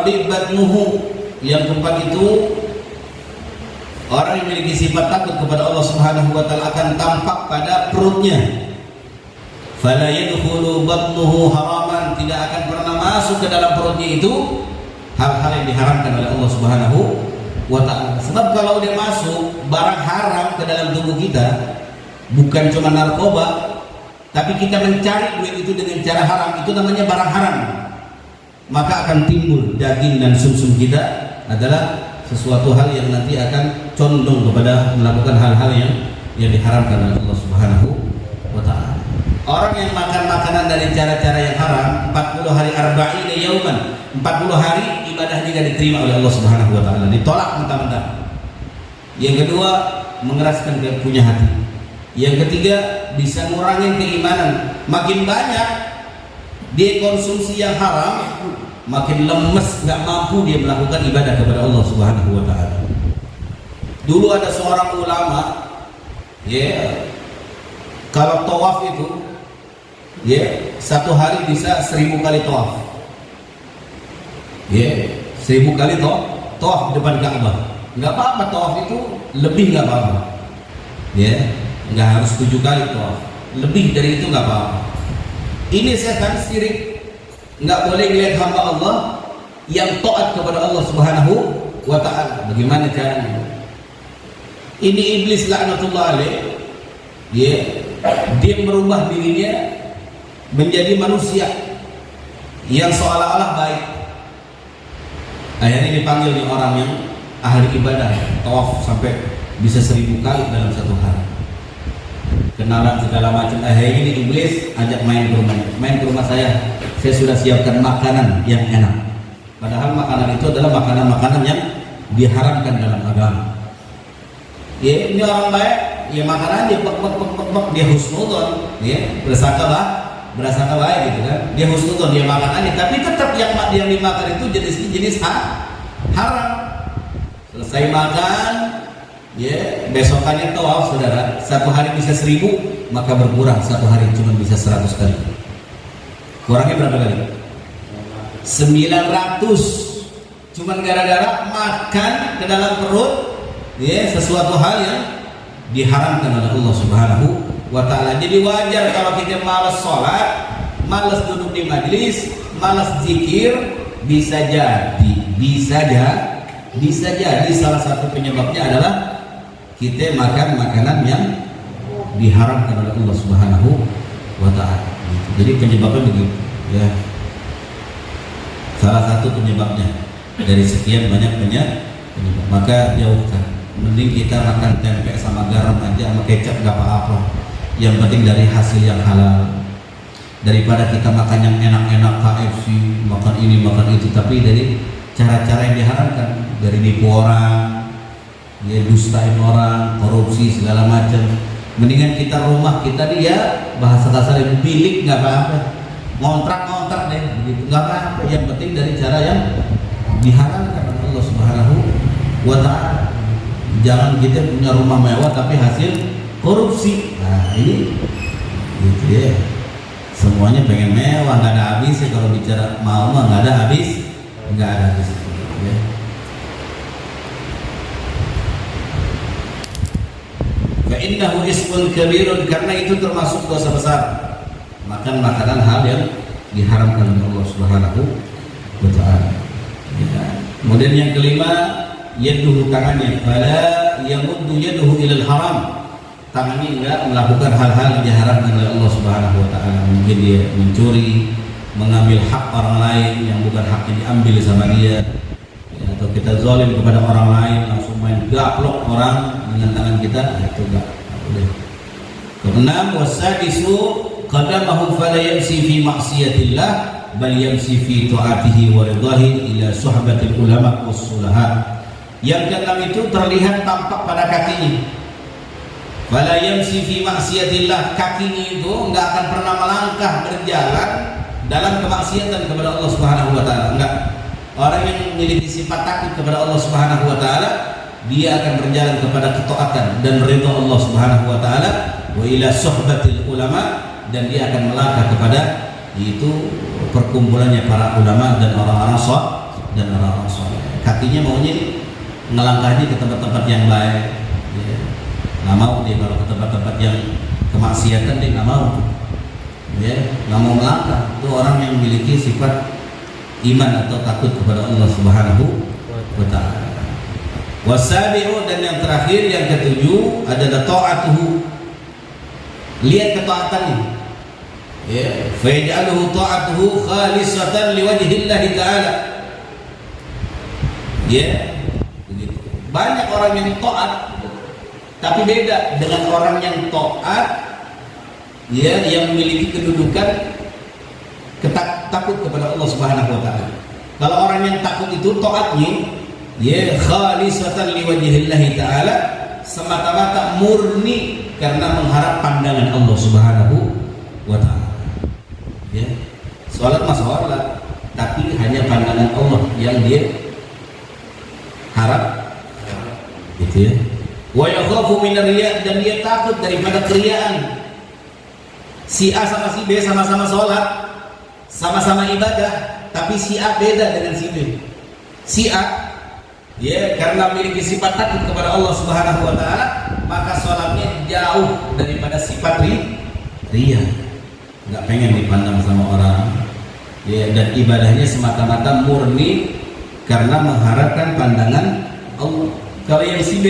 Ar-rabi' batnuhu, yang keempat itu orang yang memiliki sifat takut kepada Allah Subhanahu wa taala akan tampak pada perutnya. Fala yadkhulu batnuhu haraman, tidak akan pernah masuk ke dalam perutnya itu hal-hal yang diharamkan oleh Allah Subhanahu wa taala. Sebab kalau dia masuk barang haram ke dalam tubuh kita, bukan cuma narkoba, tapi kita mencari duit itu dengan cara haram, itu namanya barang haram. Maka akan timbul daging dan sumsum kita adalah sesuatu hal yang nanti akan condong kepada melakukan hal-hal yang diharamkan oleh Allah Subhanahu wa taala. Orang yang makan makanan dari cara-cara yang haram 40 hari arba'ina yauman, 40 hari ibadahnya tidak diterima oleh Allah Subhanahu wa taala, ditolak mentah-mentah. Yang kedua, mengeraskan punya hati. Yang ketiga, bisa ngurangin keimanan. Makin banyak dia konsumsi yang haram, makin lemes, nggak mampu dia melakukan ibadah kepada Allah Subhanahu wa taala. Dulu ada seorang ulama, kalau tawaf itu, satu hari bisa 1000 kali tawaf. 1000 kali tawaf di depan Ka'bah. Nggak apa-apa, tawaf itu lebih nggak apa-apa. Nggak harus 7 kali tawaf. Lebih dari itu nggak apa-apa. Ini setan syirik. Nggak boleh melihat hamba Allah yang taat kepada Allah Subhanahu wa ta'ala. Bagaimana caranya? Ini iblis laknatullah alaih. Dia merubah dirinya menjadi manusia yang seolah-olah baik. Akhirnya dipanggil nih orang yang ahli ibadah, tawaf sampai bisa 1000 kali dalam satu hari. Kenalan segala macam. Akhirnya ini iblis ajak main ke rumah saya sudah siapkan makanan yang enak. Padahal makanan itu adalah makanan-makanan yang diharamkan dalam agama. Ini orang baik, makanan dia dia husnudon, berasangka baik gitu kan. Dia husnudon, dia makanannya, tapi tetap yang dimakan itu jenis haram. Selesai makan, besokannya tawaf, saudara. Satu hari bisa 1000, maka berkurang satu hari cuma bisa 100 kali. Kurangnya berapa kali? 900. Cuman gara-gara makan ke dalam perut sesuatu hal yang diharamkan oleh Allah Subhanahu wa taala. Jadi wajar kalau kita malas sholat, malas duduk di majlis, malas zikir. Bisa jadi salah satu penyebabnya adalah kita makan makanan yang diharamkan oleh Allah Subhanahu wa taala. Jadi penyebabnya begitu, salah satu penyebabnya dari sekian banyak penyebab. Maka jauhkan. Mending kita makan tempe sama garam aja, sama kecap nggak apa-apa. Yang penting dari hasil yang halal, daripada kita makan yang enak-enak KFC, makan ini makan itu, tapi dari cara-cara yang diharamkan, dari nipu orang, dustain orang, korupsi segala macam. Mendingan kita rumah kita bahasa kasar bilik nggak apa-apa, ngontrak deh, begitu nggak apa-apa. Yang penting dari cara yang diharamkan oleh Allah Subhanahu wa taala. Jangan kita punya rumah mewah tapi hasil korupsi. Nah ini gitu ya. Semuanya pengen mewah, nggak ada habisnya. Kalau bicara mau mah nggak ada habis. Ya. Fa'innahu ismun kabirun, karena itu termasuk dosa besar. Makan makanan hal yang diharamkan oleh Allah Subhanahu wa taala. Kemudian yang kelima, yaduhu, tangannya. Fala yamuddu yaduhu ilal haram. Tangannya enggak melakukan hal-hal yang diharamkan oleh Allah Subhanahu wa taala. Mungkin dia mencuri, mengambil hak orang lain yang bukan haknya diambil sama dia, atau kita zalim kepada orang lain, langsung main gaplok orang dengan tangan kita, itu enggak boleh. Keenam, wasadisu qadamahu fala yamsi fi maksiatillah bal yamsi fi ta'atihi wa ridahi ila suhbatil ulama was-sulaha. Yang keenam itu terlihat tampak pada kakinya. Fala yamsi fi maksiatillah, kakinya itu enggak akan pernah melangkah berjalan dalam kemaksiatan kepada Allah Subhanahu wa taala. Enggak. Orang yang memiliki sifat takut kepada Allah Subhanahu wa taala, dia akan berjalan kepada ketaatan dan ridha Allah Subhanahu wa taala, wa ila suhbatil ulama, dan dia akan melangkah kepada itu perkumpulannya para ulama dan orang-orang dan orang-orang soleh. Kakinya maunya ngelangkahnya ke tempat-tempat yang baik, ya. Nggak mau dia kalau ke tempat-tempat yang kemaksiatan, dia nggak mau, ya, nggak mau melangkah. Itu orang yang memiliki sifat iman atau takut kepada Allah Subhanahu wa Ta'ala. Wasabi'u, dan yang terakhir, yang ketujuh adalah ta'atuhu. Lihat ketaatannya, ya, fa yaj'aluhu ta'atuhu khalisatan liwajhillahi ta'ala. Ya, begitu. Banyak orang yang taat, tapi beda dengan orang yang taat, ya, yang memiliki kedudukan takut kepada Allah Subhanahu wa Ta'ala. Kalau orang yang takut itu taatnya, ya, khalisatan liwajhillahi ta'ala, semata-mata murni karena mengharap pandangan Allah Subhanahu wa Ta'ala. Ya, sholat mah sholat, tapi hanya pandangan Allah yang dia harap, gitu ya. Wa yakhafu min riya, dan dia takut daripada keriaan. Si A sama si B sama-sama sholat, sama-sama ibadah, tapi si A beda dengan si B. Si A, ya, karena memiliki sifat takut kepada Allah Subhanahu wa Ta'ala, maka sholatnya jauh daripada sifat riya. Nggak pengen dipandang sama orang, ya, dan ibadahnya semata-mata murni karena mengharapkan pandangan Allah. Kalau yang si B,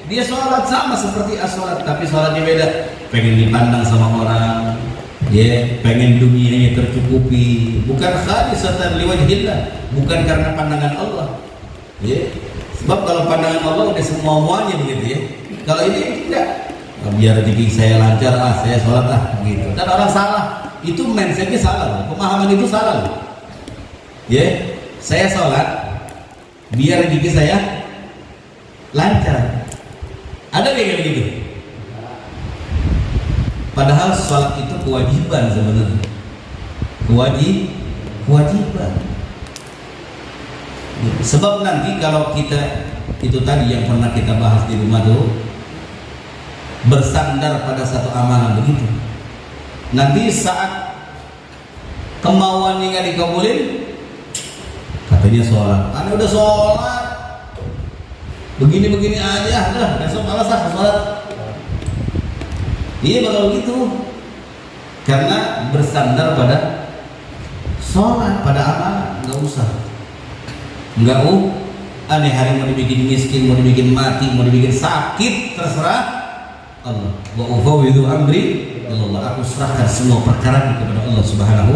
dia sholat sama seperti A sholat, tapi sholatnya beda. Pengen dipandang sama orang, ya, pengen dunianya tercukupi, bukan khalisatan liwajhillah, bukan karena pandangan Allah, ya. Sebab kalau pandangan Allah udah semua-muanya begitu, ya. Kalau ini tidak, biar rezeki saya lancar, saya sholat gitu. Dan orang salah, itu mindsetnya salah loh. Pemahaman itu salah loh. Ya, saya sholat biar rezeki saya lancar. Ada kayak begitu? Padahal sholat itu kewajiban sebenarnya. Kewajiban. Sebab nanti kalau kita, itu tadi yang pernah kita bahas di rumah tuh, bersandar pada satu amalan begitu, nanti saat kemauannya nggak dikabulin, katanya sholat, anda udah sholat begini-begini aja, udah besok malas sholat. Iya bakal begitu, karena bersandar pada sholat, pada amalan. Nggak aneh, hari mau dibikin miskin, mau dibikin mati, mau dibikin sakit, terserah Allah. Wa ufawwidu amri ilallah, aku serahkan semua perkara kepada Allah Subhanahu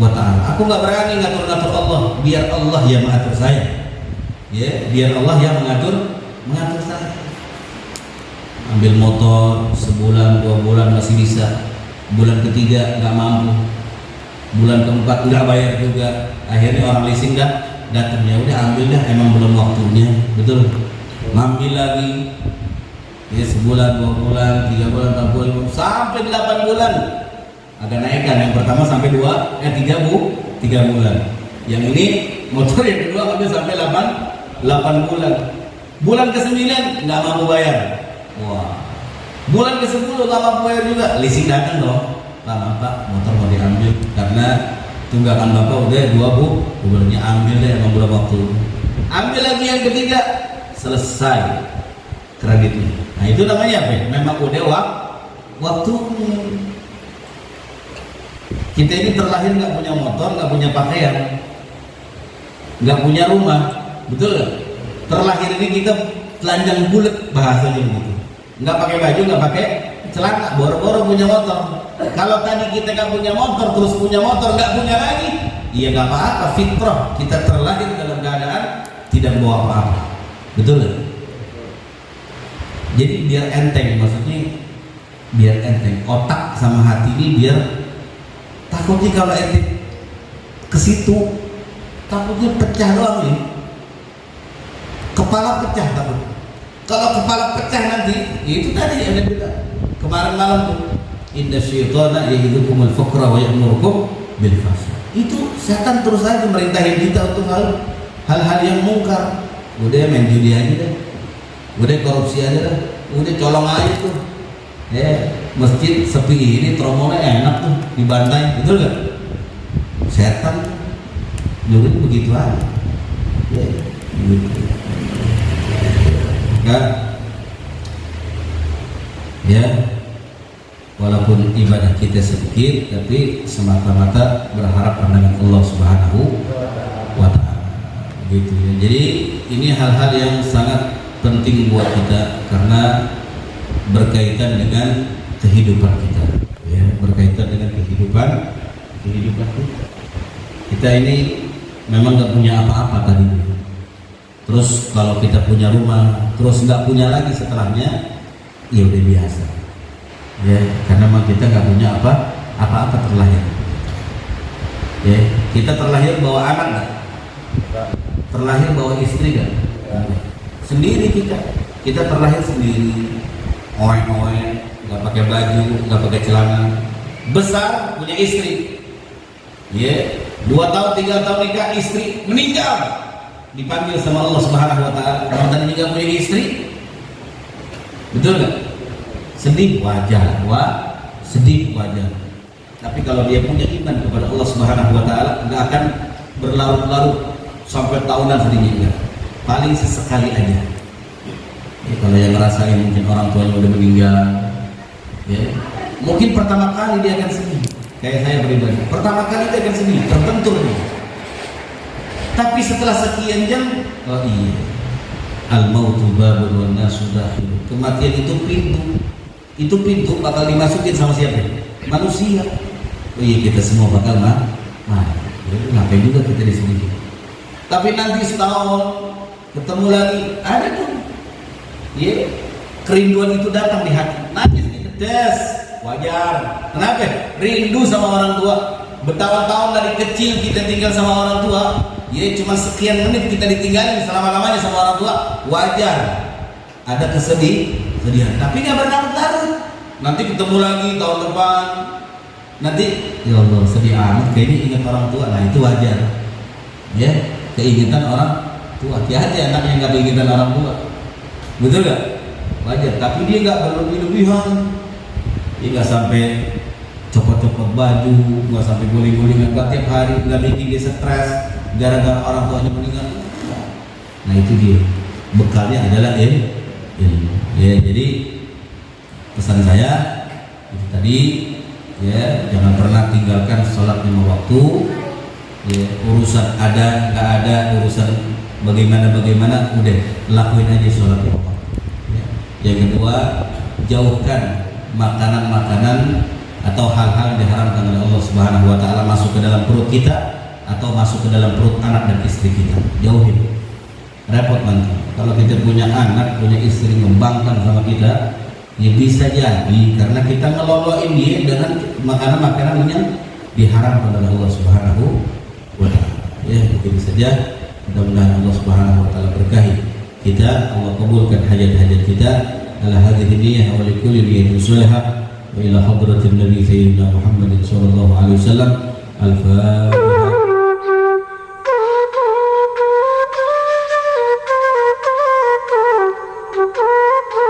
wa Ta'ala. Aku nggak berani ngatur-ngatur Allah, biar Allah yang mengatur saya, ya, biar Allah yang mengatur saya. Ambil motor sebulan 2 bulan masih bisa, bulan ketiga nggak mampu, bulan keempat nggak bayar juga, akhirnya orang leasing datang, ya udah ambil dah, emang belum waktunya, betul, ngambil lagi, ya, sebulan 2 bulan 3 bulan 4 bulan sampai 8 bulan ada naikkan. Yang pertama sampai 3 bulan, yang ini motor yang kedua ambil sampai 8 bulan. Bulan ke-9 nggak mampu bayar. Wah, bulan ke-10 nggak mampu bayar juga, leasing datang dong, Pak motor mau diambil karena tunggakan bapak udah 2 bulannya, ambil deh, emang belum waktu. Ambil lagi yang ketiga, selesai kreditnya. Nah itu namanya apa ya? Memang udah waktunya. Kita ini terlahir nggak punya motor, nggak punya pakaian, nggak punya rumah, betul nggak? Terlahir ini kita telanjang bulat bahasanya begitu, nggak pakai baju, nggak pakai celana, boro-boro punya motor. Kalau tadi kita nggak punya motor, terus punya motor nggak punya lagi, iya nggak apa-apa, fitrah. Kita terlahir dalam keadaan tidak bawa apa-apa, betul nggak? Jadi biar enteng, maksudnya biar enteng, otak sama hati ini biar, takutnya kalau ente ke situ, takutnya pecah doang nih, kepala pecah takut. Kalau kepala pecah nanti, itu tadi yang ada bilang kemarin malam tuh, inna syaitana ya'idukumul faqra wa ya'murukum bil fahsya. Itu setan terus saja merintahin kita untuk hal-hal yang mungkar. Udah main judi aja deh, udah korupsi aja deh, udah colong aja tuh, ya, masjid sepi ini tromolnya enak tuh dibantai, betul gak? Setan juga begitu aja. Ya, gitu. Maka ya, walaupun ibadah kita sedikit, tapi semata-mata berharap pandangan Allah Subhanahu wa Ta'ala. Gitu ya. Jadi ini hal-hal yang sangat penting buat kita karena berkaitan dengan kehidupan kita, ya, berkaitan dengan kehidupan kita. Kita ini memang nggak punya apa-apa tadi. Terus kalau kita punya rumah, terus nggak punya lagi setelahnya, ya udah biasa. Ya, karena memang kita nggak punya apa-apa terlahir. Ya, kita terlahir bawa anak nggak? Terlahir bawa istri nggak? Sendiri kita terlahir sendiri, oeng-oeng, nggak pakai baju, nggak pakai celana. Besar punya istri, ya, 2 tahun 3 tahun nikah, istri meninggal, dipanggil sama Allah Subhanahu Wa Taala. Kalau tadi juga punya istri, betul nggak? Sedih wajar, sedih wajar. Tapi kalau dia punya iman kepada Allah Subhanahu Wa Taala, nggak akan berlarut-larut sampai tahunan sedihnya, enggak. Paling sesekali aja. Ya, kalau yang ngerasain mungkin orang tuanya udah meninggal, ya, mungkin pertama kali dia akan sedih. Kayak saya pribadi, pertama kali dia akan sedih, terbentur nih. Tapi setelah sekian jam, oh iya, al-mautu babun wan nasu dakhil. Kematian itu pintu bakal dimasukin sama siapa? Manusia. Oh iya, kita semua bakal mati. Ngapain juga kita di sini? Tapi nanti setahun ketemu lagi, ada tuh, ya, kerinduan itu datang di hati. Nanti des, wajar. Kenapa? Rindu sama orang tua. Bertahun-tahun dari kecil kita tinggal sama orang tua, ya, cuma sekian menit kita ditinggalin selama-lamanya sama orang tua, wajar. Ada kesedihan, tapi nggak berlarut-larut. Nanti ketemu lagi tahun depan, nanti ya Allah sedih amat, kayaknya ingat orang tua. Nah itu wajar, ya, keingetan orang tua. Hati-hati anak yang nggak keingetan orang tua, betul nggak? Wajar, tapi dia nggak berlebih-lebihan. Dia nggak sampai copot-copot baju, nggak sampai guling-gulingan, nggak tiap hari, nggak bikin dia stres gara-gara orang tuanya meninggal. Nah itu dia, bekalnya adalah ilmu. Ya, jadi pesan saya itu tadi, ya, jangan pernah tinggalkan sholat 5 waktu. Ya, urusan ada nggak ada, urusan bagaimana udah lakuin aja sholat 5 waktu. Ya. Yang kedua, jauhkan makanan-makanan atau hal-hal yang diharamkan oleh Allah Subhanahu Wa Taala masuk ke dalam perut kita atau masuk ke dalam perut anak dan istri kita. Jauhin. Repot nanti kalau kita punya anak, punya istri ngembangkan sama kita, ya bisa jadi karena kita ngeloloin dia dengan makanan-makanan yang diharamkan oleh Allah Subhanahu wa Ta'ala. Ya, begitu saja. Mudah-mudahan Allah Subhanahu wa Ta'ala berkahi kita, Allah kabulkan hajat-hajat kita. Ala hadhihi niyyah wa likulli niyyatin shalihah wa ila hadratin nabi sayyidina Muhammadin sallallahu alaihi wasallam. Al-Fatihah. Thank you.